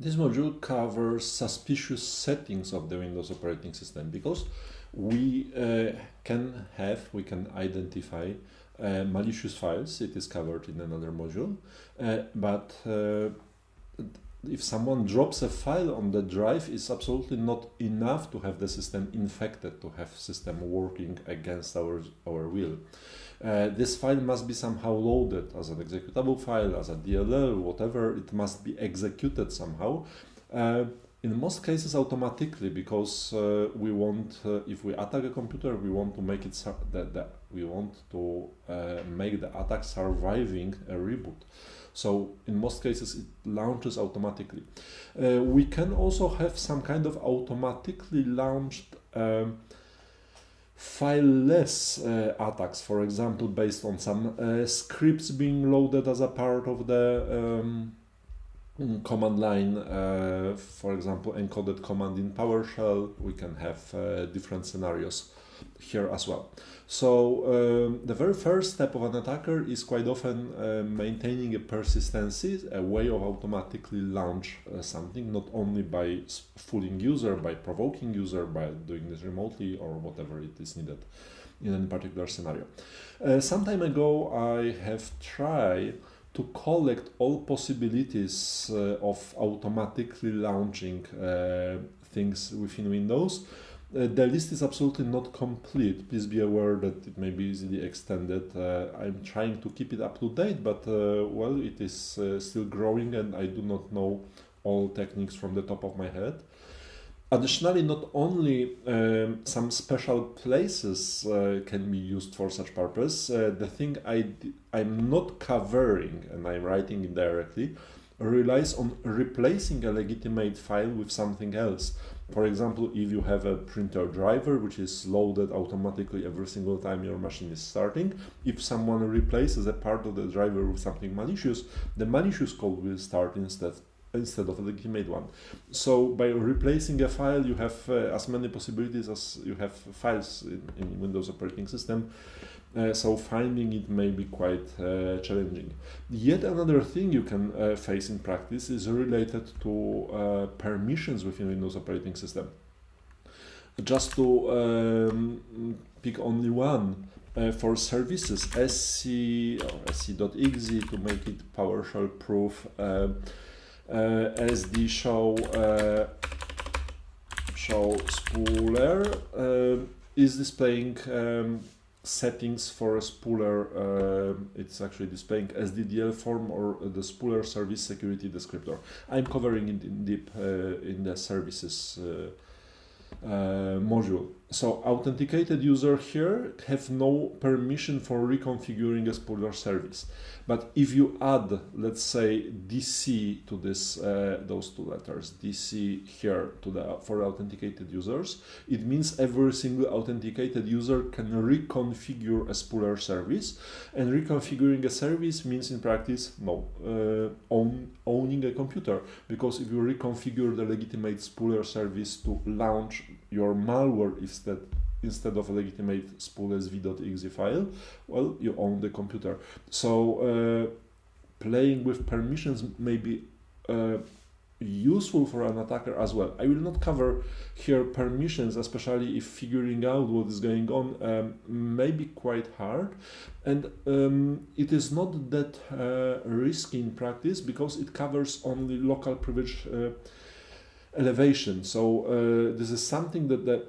This module covers suspicious settings of the Windows operating system because we we can identify malicious files. It is covered in another module, but if someone drops a file on the drive, it's absolutely not enough to have the system infected, to have system working against our will. This file must be somehow loaded as an executable file, as a DLL, whatever. It must be executed somehow. In most cases automatically, because we want, if we attack a computer, we want to make it make the attack surviving a reboot. So in most cases it launches automatically. We can also have some kind of automatically launched fileless attacks, for example, based on some scripts being loaded as a part of the command line, for example, encoded command in PowerShell. We can have different scenarios here as well. So the very first step of an attacker is quite often maintaining a persistency, a way of automatically launch something, not only by fooling user, by provoking user, by doing this remotely or whatever it is needed in any particular scenario. Some time ago I have tried to collect all possibilities of automatically launching things within Windows. The list is absolutely not complete. Please be aware that it may be easily extended. I'm trying to keep it up to date, but well, it is still growing and I do not know all techniques from the top of my head. Additionally, not only some special places can be used for such purpose, the thing I'm not covering, and I'm writing it directly, relies on replacing a legitimate file with something else. For example, if you have a printer driver which is loaded automatically every single time your machine is starting, if someone replaces a part of the driver with something malicious, the malicious code will start instead of a legitimate one. So by replacing a file, you have as many possibilities as you have files in Windows operating system. So finding it may be quite challenging. Yet another thing you can face in practice is related to permissions within Windows operating system. Just to pick only one, for services, SC or SC.exe to make it PowerShell proof, SD show spooler is displaying settings for a spooler. It's actually displaying SDDL form or the spooler service security descriptor. I'm covering it in deep in the services module. So authenticated user here have no permission for reconfiguring a spooler service. But if you add, let's say, DC to this, those two letters, DC here to the for authenticated users, it means every single authenticated user can reconfigure a spooler service. And reconfiguring a service means in practice, owning a computer. Because if you reconfigure the legitimate spooler service to launch your malware instead of a legitimate spool sv.exe file, well, you own the computer. So playing with permissions may be useful for an attacker as well. I will not cover here permissions, especially if figuring out what is going on may be quite hard, and it is not that risky in practice because it covers only local privilege elevation. So this is something that the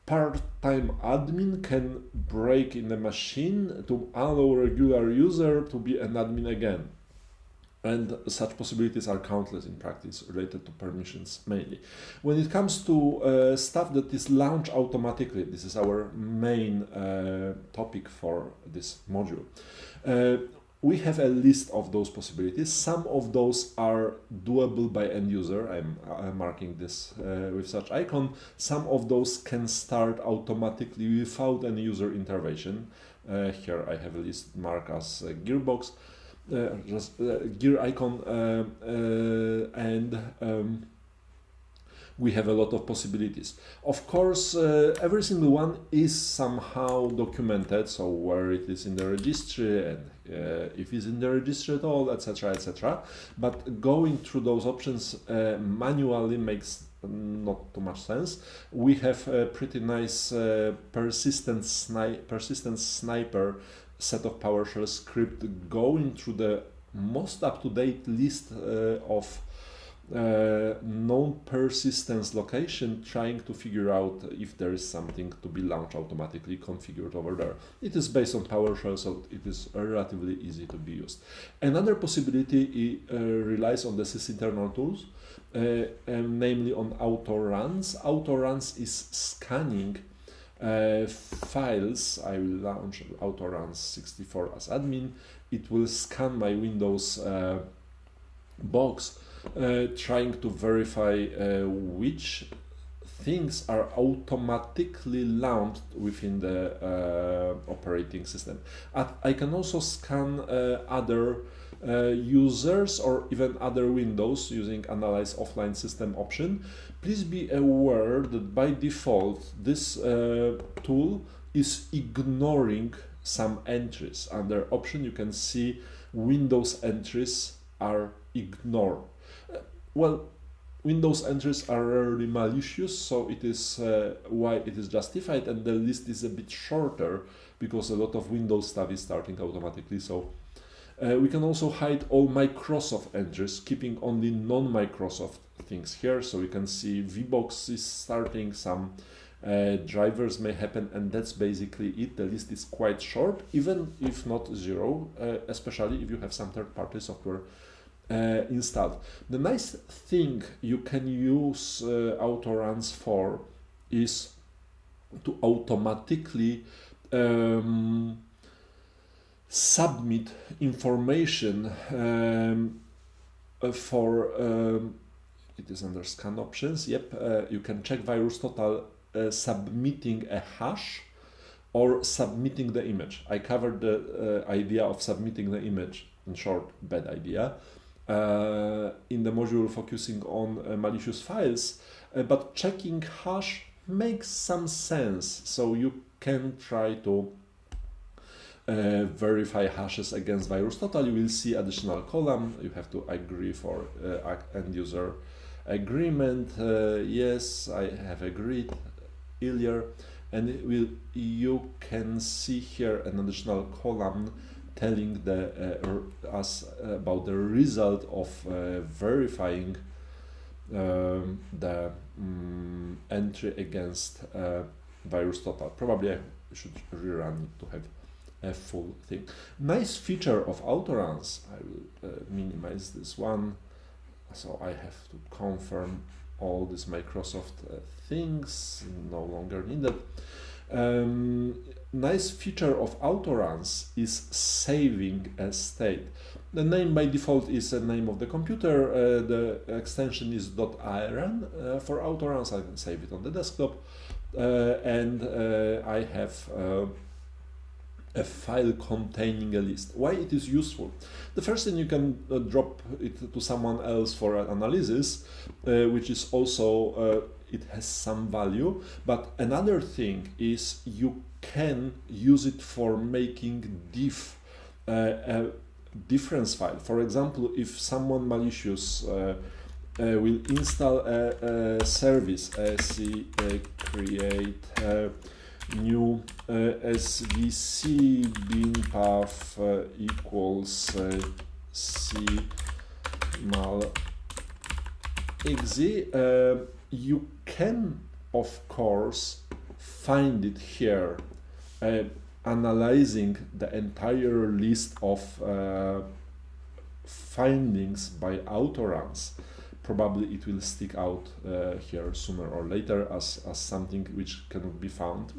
part-time admin can break in the machine to allow regular user to be an admin again. And such possibilities are countless in practice, related to permissions mainly. When it comes to stuff that is launched automatically, this is our main topic for this module. We have a list of those possibilities. Some of those are doable by end user. I'm marking this with such icon. Some of those can start automatically without any user intervention. Here I have a list marked as gearbox, gear icon, and we have a lot of possibilities. Of course, every single one is somehow documented, so where it is in the registry and if it's in the registry at all, etc., etc. But going through those options manually makes not too much sense. We have a pretty nice persistent sniper set of PowerShell script going through the most up-to-date list of known persistence location, trying to figure out if there is something to be launched automatically configured over there. It is based on PowerShell, so it is relatively easy to be used. Another possibility relies on the sysinternal tools, namely on autoruns. Autoruns is scanning files. I will launch autoruns 64 as admin. It will scan my Windows box, trying to verify which things are automatically launched within the operating system. I can also scan other users or even other windows using Analyze Offline System option. Please be aware that by default this tool is ignoring some entries. Under option you can see Windows entries are ignored. Well, Windows entries are rarely malicious, so it is why it is justified, and the list is a bit shorter because a lot of Windows stuff is starting automatically. So we can also hide all Microsoft entries, keeping only non-Microsoft things here. So you can see VBox is starting, some drivers may happen, and that's basically it. The list is quite short, even if not zero, especially if you have some third-party software installed. The nice thing you can use autoruns for is to automatically submit information for it is under scan options. Yep, you can check VirusTotal submitting a hash or submitting the image. I covered the idea of submitting the image, in short, bad idea, in the module focusing on malicious files, but checking hash makes some sense. So you can try to verify hashes against VirusTotal. You will see additional column. You have to agree for end user agreement. Yes, I have agreed earlier, and you can see here an additional column telling us about the result of verifying the entry against VirusTotal. Probably I should rerun it to have a full thing. Nice feature of autoruns. I will minimize this one, so I have to confirm all these Microsoft things, no longer needed. Nice feature of autoruns is saving a state. The name by default is the name of the computer. The extension is .iron for autoruns. I can save it on the desktop, and I have a file containing a list. Why it is useful? The first thing, you can drop it to someone else for an analysis, which is also it has some value. But another thing is you can use it for making diff a difference file. For example, if someone malicious will install a service, create new svc bin path equals cmal exe, you can of course find it here, analyzing the entire list of findings by autoruns. Probably it will stick out here sooner or later as something which cannot be found,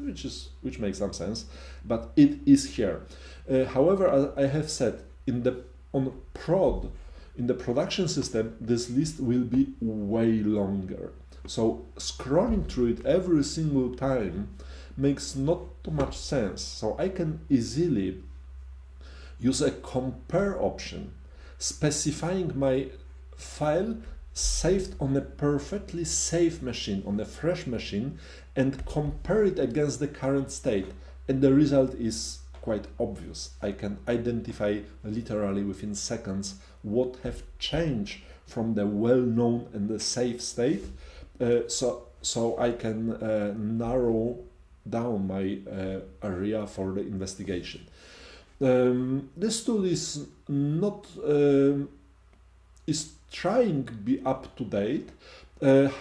which makes some sense, but it is here. However, as I have said, in the production system, this list will be way longer. So scrolling through it every single time makes not too much sense. So I can easily use a compare option, specifying my file saved on a perfectly safe machine, on a fresh machine, and compare it against the current state. And the result is quite obvious. I can identify literally within seconds what have changed from the well-known and the safe state. So I can narrow down my area for the investigation. This tool is not is trying to be up to date.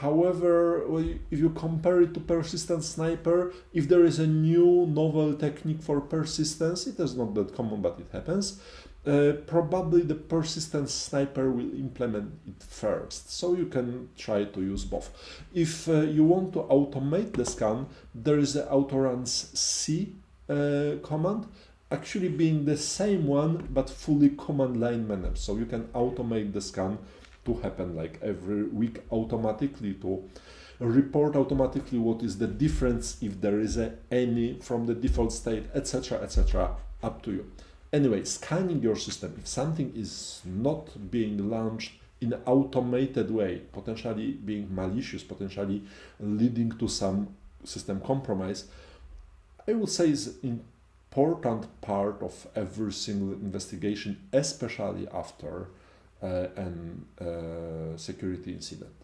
However, if you compare it to Persistent Sniper, if there is a new novel technique for persistence, it is not that common, but it happens. Probably the Persistent Sniper will implement it first, so you can try to use both. If you want to automate the scan, there is the autoruns C command, actually being the same one but fully command line managed. So you can automate the scan to happen like every week automatically, to report automatically what is the difference, if there is any from the default state, etc., up to you. Anyway, scanning your system, if something is not being launched in an automated way, potentially being malicious, potentially leading to some system compromise, I would say is important part of every single investigation, especially after an security incident.